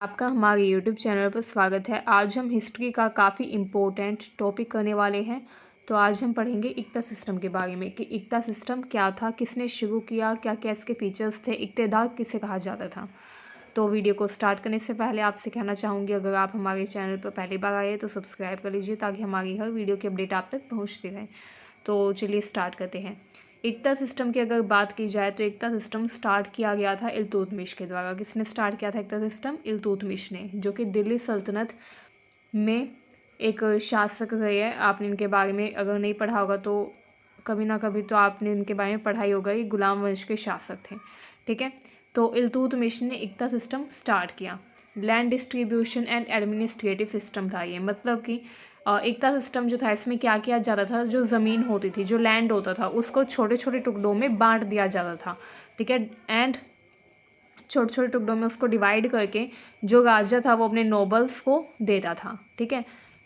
आपका हमारे YouTube channel पर स्वागत है। आज हम हिस्ट्री का काफ़ी इम्पोर्टेंट टॉपिक करने वाले हैं। तो आज हम पढ़ेंगे इक्ता सिस्टम के बारे में कि इक्ता सिस्टम क्या था, किसने शुरू किया, क्या क्या इसके फीचर्स थे, इक्तेदार किसे कहा जाता था। तो वीडियो को स्टार्ट करने से पहले आपसे कहना चाहूँगी, अगर आप हमारे चैनल पर पहली बार आए तो सब्सक्राइब कर लीजिए ताकि हमारी हर वीडियो की अपडेट आप तक पहुँचती रहे। तो चलिए स्टार्ट करते हैं। एकता सिस्टम की अगर बात की जाए तो एकता सिस्टम स्टार्ट किया गया था इल्तुतमिश के द्वारा। किसने स्टार्ट किया था एकता सिस्टम? इल्तुतमिश ने, जो कि दिल्ली सल्तनत में एक शासक रहे हैं। आपने इनके बारे में अगर नहीं पढ़ा होगा तो कभी ना कभी तो आपने इनके बारे में पढ़ाई होगा। ये गुलाम वंश के शासक थे, ठीक है। तो इल्तुतमिश ने एकता सिस्टम स्टार्ट किया। Land distribution and administrative system था ये, मतलब कि एकता सिस्टम जो था इसमें क्या किया जाता था, जो ज़मीन होती थी, जो लैंड होता था, उसको छोटे छोटे टुकड़ों में बांट दिया जाता था, ठीक है। एंड छोटे छोटे टुकड़ों में उसको डिवाइड करके जो राजा था वो अपने नोबल्स को देता था, ठीक है।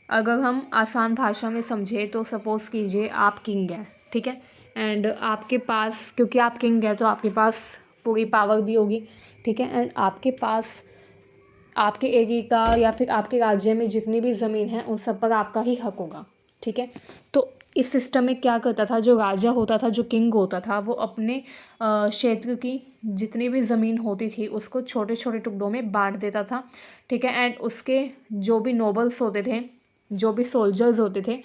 अगर हम आसान भाषा में समझे तो सपोज़ कीजिए आप किंग हैं, ठीक है। एंड आपके पास, क्योंकि आप किंग हैं तो आपके पास पूरी पावर भी होगी, ठीक है। एंड आपके पास आपके एरिया का या फिर आपके राज्य में जितनी भी ज़मीन है उन सब पर आपका ही हक होगा, ठीक है। तो इस सिस्टम में क्या करता था, जो राजा होता था, जो किंग होता था, वो अपने क्षेत्र की जितनी भी ज़मीन होती थी उसको छोटे छोटे टुकड़ों में बांट देता था, ठीक है। एंड उसके जो भी नोबल्स होते थे, जो भी सोल्जर्स होते थे,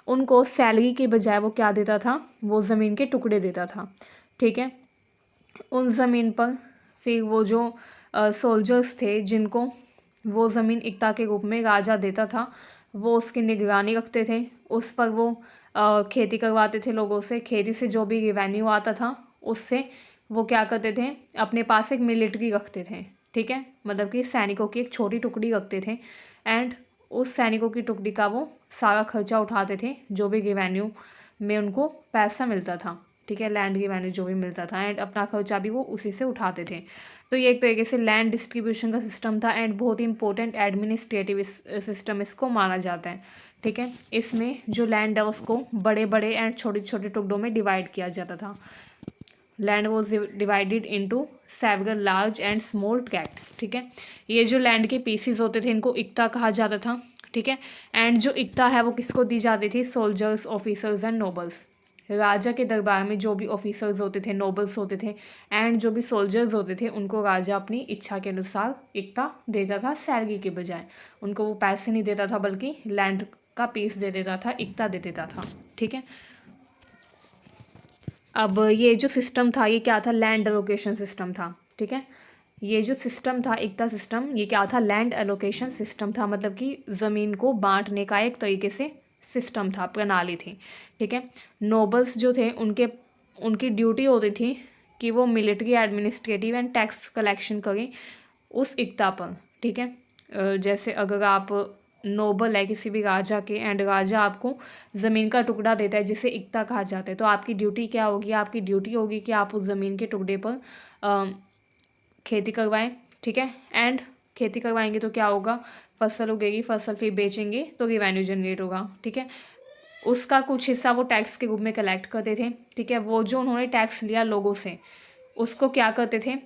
उनको सैलरी के बजाय वो क्या देता था, वो ज़मीन के टुकड़े देता था, ठीक है। उन ज़मीन पर फिर वो जो सोल्जर्स थे जिनको वो ज़मीन इक्ता के रूप में राजा देता था, वो उसकी निगरानी रखते थे। उस पर वो खेती करवाते थे लोगों से। खेती से जो भी रेवेन्यू आता था उससे वो क्या करते थे, अपने पास एक मिलिट्री रखते थे, ठीक है। मतलब कि सैनिकों की एक छोटी टुकड़ी रखते थे। एंड उस सैनिकों की टुकड़ी का वो सारा खर्चा उठाते थे, जो भी रेवेन्यू में उनको पैसा मिलता था, ठीक है, लैंड रेवेन्यू जो भी मिलता था। एंड अपना खर्चा भी वो उसी से उठाते थे। तो ये एक तरीके से लैंड डिस्ट्रीब्यूशन का सिस्टम था एंड बहुत ही इंपॉर्टेंट एडमिनिस्ट्रेटिव सिस्टम इसको माना जाता है, ठीक है। इसमें जो लैंड है उसको बड़े बड़े एंड छोटे छोटे टुकड़ों में डिवाइड किया जाता था। Land was divided into several large and small tracts, ठीक है। ये जो लैंड के पीसीज होते थे इनको इक्ता कहा जाता था, ठीक है। एंड जो इक्ता है वो किसको दी जाती थी? Soldiers, officers and nobles. राजा के दरबार में जो भी ऑफिसर्स होते थे, नोबल्स होते थे एंड जो भी सोल्जर्स होते थे, उनको राजा अपनी इच्छा के अनुसार इक्ता देता था सैलरी के बजाय। उनको वो पैसे नहीं देता था बल्कि लैंड का पीस दे देता था, इक्ता दे देता था, ठीक है। अब ये जो सिस्टम था ये क्या था? लैंड एलोकेशन सिस्टम था, ठीक है। ये जो सिस्टम था इक्ता सिस्टम, ये क्या था? लैंड एलोकेशन सिस्टम था, मतलब कि ज़मीन को बांटने का एक तरीके से सिस्टम था, प्रणाली थी, ठीक है। नोबल्स जो थे उनकी ड्यूटी होती थी कि वो military, administrative and tax collection करें उस इक्ता पर, ठीक है। जैसे अगर आप नोबल है किसी भी राजा के एंड राजा आपको ज़मीन का टुकड़ा देता है जिसे इक्ता कहा जाता है, तो आपकी ड्यूटी क्या होगी? आपकी ड्यूटी होगी कि आप उस ज़मीन के टुकड़े पर खेती करवाएं, ठीक है। एंड खेती करवाएंगे तो क्या होगा? फसल उगेगी, फसल फिर बेचेंगे तो रेवेन्यू जनरेट होगा, ठीक है। उसका कुछ हिस्सा वो टैक्स के रूप में कलेक्ट करते थे, ठीक है। वो जो उन्होंने टैक्स लिया लोगों से उसको क्या करते थे,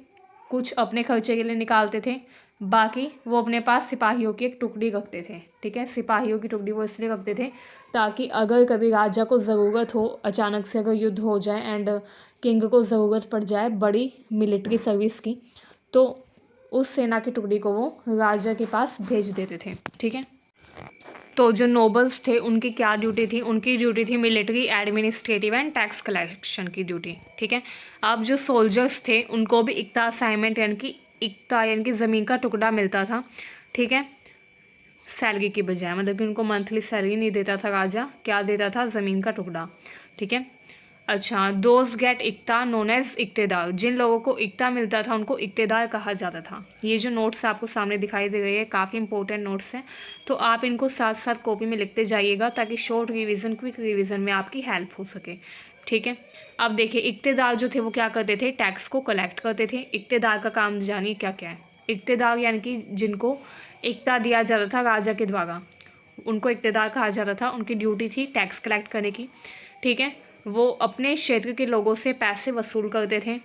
कुछ अपने खर्चे के लिए निकालते थे, बाकी वो अपने पास सिपाहियों की एक टुकड़ी रखते थे, ठीक है। सिपाहियों की टुकड़ी वो इसलिए रखते थे ताकि अगर कभी राजा को ज़रूरत हो, अचानक से अगर युद्ध हो जाए एंड किंग को ज़रूरत पड़ जाए बड़ी मिलिट्री सर्विस की, तो उस सेना की टुकड़ी को वो राजा के पास भेज देते थे, ठीक है। तो जो नोबल्स थे उनकी क्या ड्यूटी थी? उनकी ड्यूटी थी military, administrative and tax collection की ड्यूटी, ठीक है। अब जो सोल्जर्स थे उनको भी इक्ता असाइनमेंट यानी कि ज़मीन का टुकड़ा मिलता था, ठीक है, सैलरी की बजाय। मतलब कि उनको मंथली सैलरी नहीं देता था राजा, क्या देता था? ज़मीन का टुकड़ा, ठीक है। अच्छा, दोज गेट इक्ता नोन एज इक्तेदार। जिन लोगों को इक्ता मिलता था उनको इक्तेदार कहा जाता था। ये जो नोट्स आपको सामने दिखाई दे रही है काफ़ी इंपॉर्टेंट नोट्स हैं, तो आप इनको साथ साथ कॉपी में लिखते जाइएगा ताकि शॉर्ट रिवीजन, क्विक रिवीजन में आपकी हेल्प हो सके, ठीक है। अब देखिए, इक्तेदार जो थे वो क्या करते थे? टैक्स को कलेक्ट करते थे। इक्तेदार का काम जानिए क्या क्या है। इक्तेदार यानी कि जिनको इक्ता दिया जाता था राजा के द्वारा, उनको इक्तेदार कहा जाता था। उनकी ड्यूटी थी टैक्स कलेक्ट करने की, ठीक है। वो अपने क्षेत्र के लोगों से पैसे वसूल करते थे,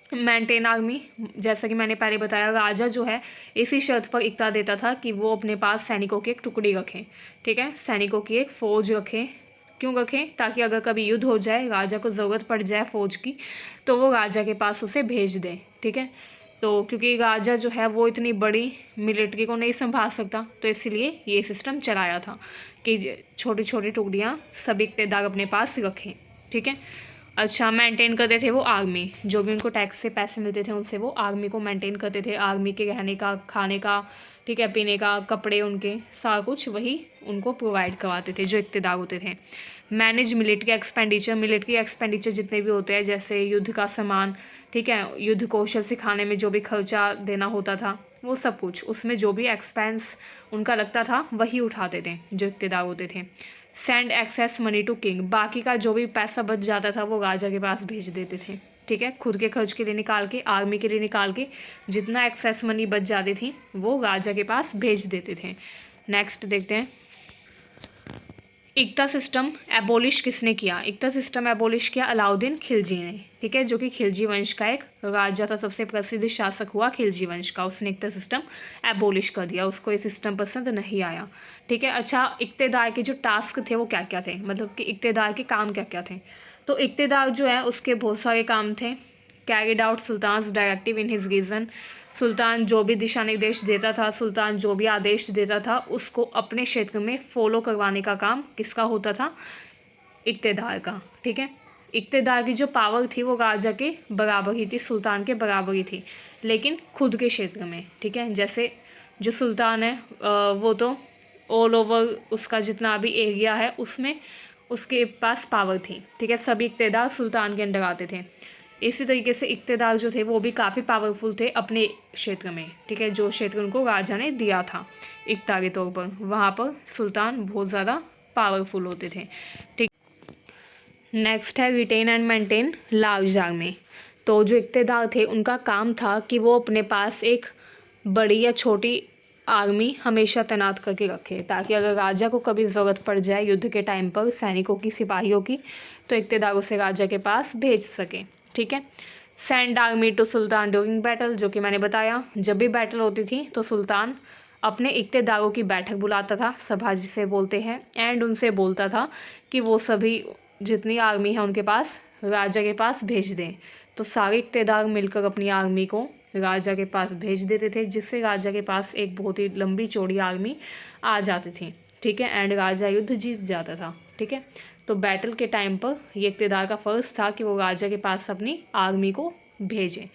मेंटेन आर्मी, जैसा कि मैंने पहले बताया, राजा जो है इसी शर्त पर इक्ता देता था कि वो अपने पास सैनिकों की एक टुकड़ी रखें, ठीक है, सैनिकों की एक फ़ौज रखें। क्यों रखें? ताकि अगर कभी युद्ध हो जाए, राजा को ज़रूरत पड़ जाए फ़ौज की, तो वो राजा के पास उसे भेज दें, ठीक है। तो क्योंकि राजा जो है वो इतनी बड़ी मिलिट्री को नहीं संभाल सकता, तो इसलिए ये सिस्टम चलाया था कि छोटी छोटी टुकड़ियाँ सब इक़्तेदार अपने पास रखें, ठीक है। अच्छा, मेंटेन करते थे वो आर्मी, जो भी उनको टैक्स से पैसे मिलते थे उनसे वो आर्मी को मेंटेन करते थे, आर्मी के रहने का, खाने का, ठीक है, पीने का, कपड़े, उनके सारा कुछ वही उनको प्रोवाइड करवाते थे जो इक़्तेदार होते थे। मैनेज मिलिट्री एक्सपेंडिचर जितने भी होते हैं, जैसे युद्ध का सामान, ठीक है, युद्ध कौशल सिखाने में जो भी खर्चा देना होता था, वो सब कुछ, उसमें जो भी एक्सपेंस उनका लगता था वही उठाते थे जो इक़्तेदार होते थे। Send excess money to king, बाकी का जो भी पैसा बच जाता था वो राजा के पास भेज देते थे, ठीक है, खुद के खर्च के लिए निकाल के, आर्मी के लिए निकाल के, जितना एक्सेस मनी बच जाती थी वो राजा के पास भेज देते थे। नेक्स्ट देखते हैं, इक्ता सिस्टम एबोलिश किसने किया? इक्ता सिस्टम एबोलिश किया अलाउद्दीन खिलजी ने, ठीक है, जो कि खिलजी वंश का एक राजा था, सबसे प्रसिद्ध शासक हुआ खिलजी वंश का, उसने इक्ता सिस्टम एबोलिश कर दिया, उसको ये सिस्टम पसंद नहीं आया, ठीक है। अच्छा, इक़्तेदार के जो टास्क थे वो क्या क्या थे, मतलब कि इक़्तेदार के काम क्या क्या थे? तो इक़्तेदार जो है उसके बहुत सारे काम थे। Carried out sultan's directive in his region, सुल्तान जो भी दिशा निर्देश देता था, सुल्तान जो भी आदेश देता था, उसको अपने क्षेत्र में फॉलो करवाने का काम किसका होता था? इक़्तेदार का, ठीक है। इक़्तेदार की जो पावर थी वो राजा के बराबर ही थी, सुल्तान के बराबर ही थी, लेकिन खुद के क्षेत्र में, ठीक है। जैसे जो सुल्तान है वो तो ऑल ओवर उसका जितना भी एरिया है उसमें उसके पास पावर थी, ठीक है, सभी इक़्तेदार सुल्तान के अंडर आते थे। इसी तरीके से इक़्तेदार जो थे वो भी काफ़ी पावरफुल थे अपने क्षेत्र में, ठीक है, जो क्षेत्र उनको राजा ने दिया था इक़्ता के तौर पर, वहाँ पर सुल्तान बहुत ज़्यादा पावरफुल होते थे, ठीक। नेक्स्ट है retain and maintain large army, तो जो इक़्तेदार थे उनका काम था कि वो अपने पास एक बड़ी या छोटी आर्मी हमेशा तैनात करके रखे, ताकि अगर राजा को कभी ज़रूरत पड़ जाए युद्ध के टाइम पर सैनिकों की, सिपाहियों की, तो इक़्तेदार उसे राजा के पास भेज सके, ठीक है। Send army to sultan during battle, जो कि मैंने बताया, जब भी बैटल होती थी तो सुल्तान अपने इक़्तेदारों की बैठक बुलाता था, सभा जिसे बोलते हैं, एंड उनसे बोलता था कि वो सभी जितनी आर्मी है उनके पास राजा के पास भेज दें। तो सारे इक़्तेदार मिलकर अपनी आर्मी को राजा के पास भेज देते थे, जिससे राजा के पास एक बहुत ही लंबी चौड़ी आर्मी आ जाती थी, ठीक है, एंड राजा युद्ध जीत जाता था, ठीक है। तो बैटल के टाइम पर ये इक़्तेदार का फ़र्ज़ था कि वो राजा के पास अपनी आर्मी को भेजें।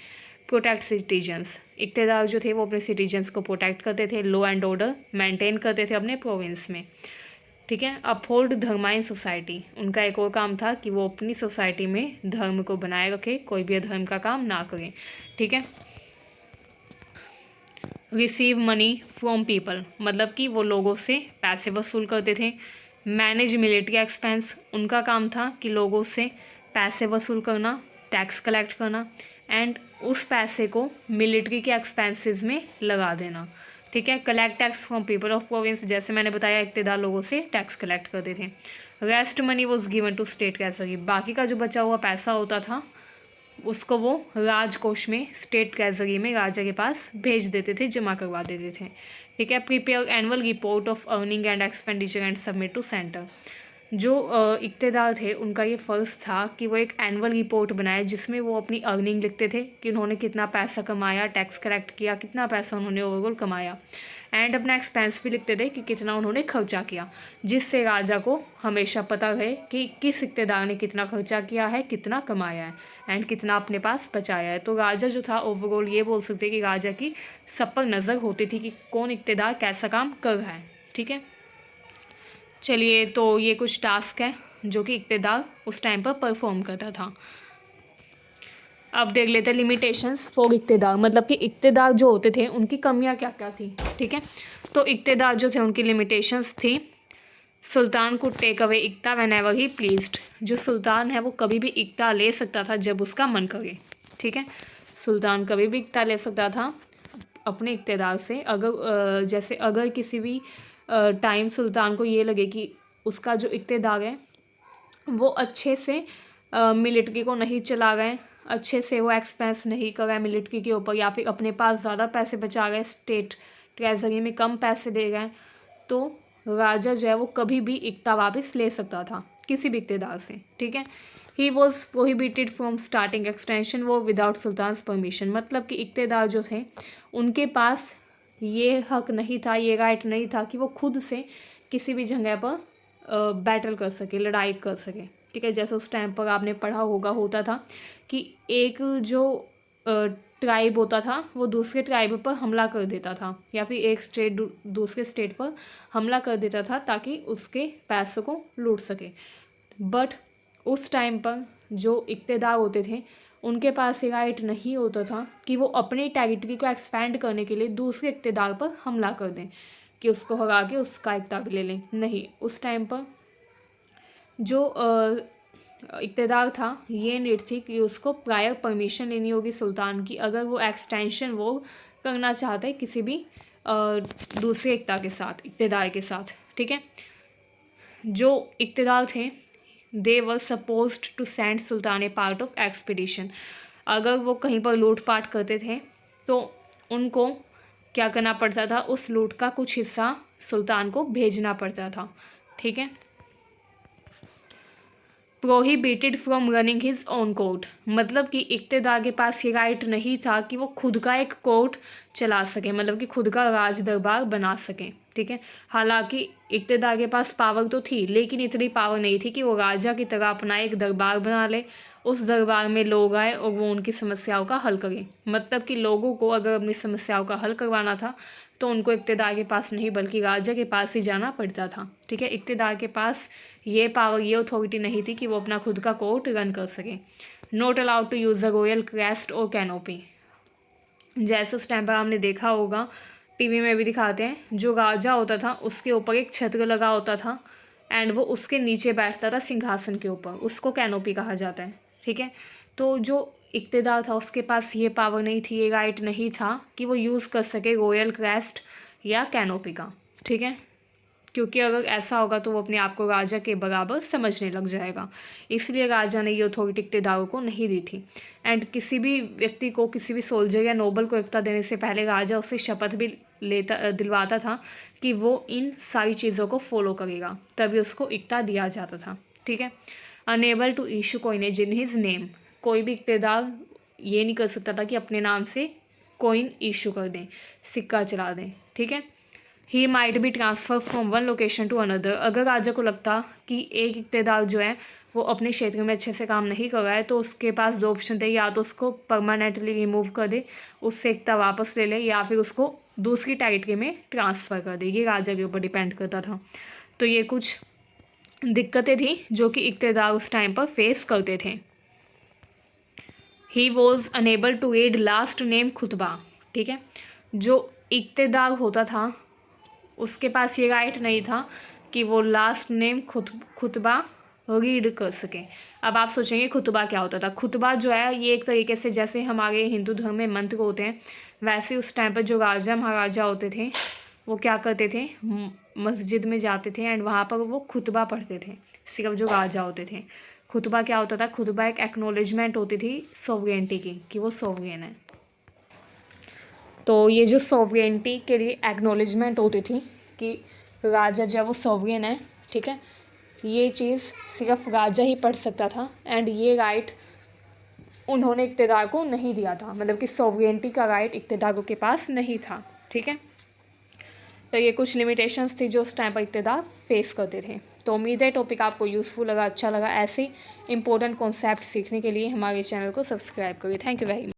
प्रोटेक्ट सिटीजन्स, इक़्तेदार जो थे वो अपने सिटीजन्स को प्रोटेक्ट करते थे, लॉ एंड ऑर्डर मेंटेन करते थे अपने प्रोविंस में, ठीक है। अपहोल्ड धर्मा इन सोसाइटी, उनका एक और काम था कि वो अपनी सोसाइटी में धर्म को बनाए रखे, कोई भी अधर्म का काम ना करें, ठीक है। रिसीव मनी फ्रॉम पीपल, मतलब कि वो लोगों से पैसे वसूल करते थे। मैनेज मिलिट्री एक्सपेंस, उनका काम था कि लोगों से पैसे वसूल करना, टैक्स कलेक्ट करना, एंड उस पैसे को मिलिट्री के एक्सपेंसेस में लगा देना, ठीक है। Collect tax from people of province, जैसे मैंने बताया इक़्तेदार लोगों से टैक्स कलेक्ट करते थे। Rest money was given to state treasury, बाकी का जो बचा हुआ पैसा होता था उसको वो राजकोष में, स्टेट ट्रेजरी में राजा के पास भेज देते थे, जमा करवा देते थे, ठीक है। Prepare annual report of earning and expenditure and submit to centre, जो इक़्तेदार थे उनका ये फ़र्ज़ था कि वो एक एनुअल रिपोर्ट बनाए जिसमें वो अपनी अर्निंग लिखते थे कि उन्होंने कितना पैसा कमाया, टैक्स कलेक्ट किया, कितना पैसा उन्होंने ओवरऑल कमाया, एंड अपना एक्सपेंस भी लिखते थे कि कितना उन्होंने खर्चा किया, जिससे राजा को हमेशा पता रहे कि किस इक़्तेदार ने कितना खर्चा किया है, कितना कमाया है, एंड कितना अपने पास बचाया है। तो राजा जो था ओवरऑल ये बोल सकते हैं कि राजा की सब पर नज़र होती थी कि कौन इक़्तेदार कैसा काम कर रहा है, ठीक है। चलिए, तो ये कुछ टास्क है जो कि इक़्तेदार उस टाइम पर परफॉर्म करता था। अब देख लेते हैं लिमिटेशंस फॉर इक़्तेदार, मतलब कि इक़्तेदार जो होते थे उनकी कमियां क्या क्या थी, ठीक है। तो इक़्तेदार जो थे उनकी लिमिटेशंस थी, सुल्तान को take away iqta whenever he pleased, जो सुल्तान है वो कभी भी इक़्ता ले सकता था जब उसका मन करे, ठीक है। सुल्तान कभी भी इक़्ता ले सकता था अपने इक़्तेदार से, अगर जैसे अगर किसी भी टाइम सुल्तान को ये लगे कि उसका जो इक़्तेदार है वो अच्छे से मिलिट्री को नहीं चला रहे, अच्छे से वो एक्सपेंस नहीं कर रहा है मिलिट्री के ऊपर, या फिर अपने पास ज़्यादा पैसे बचा रहा है, स्टेट ट्रेजरी में कम पैसे दे रहा है, तो राजा जो है वो कभी भी इक्ता वापस ले सकता था किसी भी इक़्तिदार से, ठीक है। He was prohibited from starting extension वो विदाउट सुल्तान परमिशन, मतलब कि इक़्तिदार जो थे उनके पास ये हक नहीं था, ये राइट नहीं था कि वो खुद से किसी भी जगह पर बैटल कर सके, लड़ाई कर सके, ठीक है। जैसे उस टाइम पर आपने पढ़ा होगा, होता था कि एक जो ट्राइब होता था वो दूसरे ट्राइब पर हमला कर देता था, या फिर एक स्टेट दूसरे स्टेट पर हमला कर देता था ताकि उसके पैसों को लूट सके। बट उस टाइम पर जो इक़्तिदार होते थे उनके पास ये राइट नहीं होता था कि वो अपनी टेरिटरी को एक्सपेंड करने के लिए दूसरे इक़्तिदार पर हमला कर दें, कि उसको हरा के उसका इक़्तिदार भी ले लें। नहीं, उस टाइम पर जो इक़्तिदार था ये नीड थी कि उसको प्रायर परमिशन लेनी होगी सुल्तान की, अगर वो एक्सटेंशन वो करना चाहता है किसी भी दूसरे इक़्तिदार के साथ, ठीक है। जो इक़्तिदार थे they were supposed to send sultan a part of expedition, अगर वो कहीं पर लूटपाट करते थे तो उनको क्या करना पड़ता था, उस लूट का कुछ हिस्सा सुल्तान को भेजना पड़ता था, ठीक है। Prohibited from running his own court, मतलब कि इक़्तिदार के पास ये राइट नहीं था कि वो खुद का एक कोर्ट चला सके, मतलब कि खुद का राज दरबार बना सकें, ठीक है। हालांकि इक़्तिदार के पास पावर तो थी, लेकिन इतनी पावर नहीं थी कि वो राजा की तरह अपना एक दरबार बना ले, उस दरबार में लोग आए और वो उनकी समस्याओं का हल करें। मतलब कि लोगों को अगर अपनी समस्याओं का हल करवाना था तो उनको इक़्तिदार के पास नहीं बल्कि राजा के पास ही जाना पड़ता था, ठीक है। इक़्तिदार के पास ये पावर, ये अथॉरिटी नहीं थी कि वो अपना खुद का कोर्ट रन कर सके। Not allowed to use a royal crest और कैनोपी, जैसे उस टाइम पर हमने देखा होगा, टीवी में भी दिखाते हैं, जो राजा होता था उसके ऊपर एक छत्र लगा होता था एंड वो उसके नीचे बैठता था सिंहासन के ऊपर, उसको कैनोपी कहा जाता है, ठीक है। तो जो इक़्तिदार था उसके पास ये पावर नहीं थी, ये राइट नहीं था कि वो यूज़ कर सके रॉयल क्रेस्ट या कैनोपी का, ठीक है। क्योंकि अगर ऐसा होगा तो वो अपने आप को राजा के बराबर समझने लग जाएगा, इसलिए राजा ने ये अथॉरिटी इक़्तिदारों को नहीं दी थी। एंड किसी भी व्यक्ति को, किसी भी सोल्जर या नोबल को इक़्ता देने से पहले राजा उससे शपथ भी दिलवाता था कि वो इन सारी चीज़ों को फॉलो करेगा, तभी उसको इक़्ता दिया जाता था, ठीक है। Unable to issue coinage in his name, कोई भी इक़्तिदार ये नहीं कर सकता था कि अपने नाम से कॉइन इशू कर दें, सिक्का चला दें, ठीक है। He might be transfer from one location to another, अगर राजा को लगता कि एक इक़्तिदार जो है वो अपने क्षेत्र में अच्छे से काम नहीं कर रहा है तो उसके पास दो ऑप्शन थे, या तो उसको परमानेंटली रिमूव कर दे, उससे इक़्ता वापस ले ले, या फिर उसको दूसरी टेरिटरी में ट्रांसफ़र कर दे। ये राजा के ऊपर डिपेंड करता था। तो ये कुछ दिक्कतें थी जो कि इक़्तिदार उस टाइम पर फेस करते थे। He was unable to read last name khutba, ठीक है। जो इक़्तिदार होता था उसके पास ये राइट नहीं था कि वो लास्ट नेम खुतबा रीड कर सके। अब आप सोचेंगे खुतबा क्या होता था। खुतबा जो है ये एक तरीके से जैसे हमारे हिंदू धर्म में मंत्र होते हैं, वैसे उस टाइम पर जो राजा महाराजा होते थे वो क्या करते थे, मस्जिद में जाते थे एंड वहाँ पर वो खुतबा पढ़ते थे, सिर्फ जो राजा होते थे। खुतबा क्या होता था, खुतबा एक एक्नॉलेजमेंट होती थी सॉवरेनिटी की, कि वो सॉवरेन है। तो ये जो सॉवरेनिटी के लिए एक्नॉलेजमेंट होती थी कि राजा जो है वो सॉवरेन है, ठीक है, ये चीज़ सिर्फ राजा ही पढ़ सकता था एंड ये राइट उन्होंने इक़्तिदार को नहीं दिया था, मतलब कि सॉवरेनिटी का राइट इक़्तिदारों के पास नहीं था, ठीक है। तो ये कुछ लिमिटेशंस थी जो उस टाइम पर इक़्तिदार फेस करते थे। तो उम्मीद है टॉपिक आपको यूज़फुल लगा, अच्छा लगा। ऐसे इंपॉर्टेंट कॉन्सेप्ट सीखने के लिए हमारे चैनल को सब्सक्राइब करिए। Thank you very much.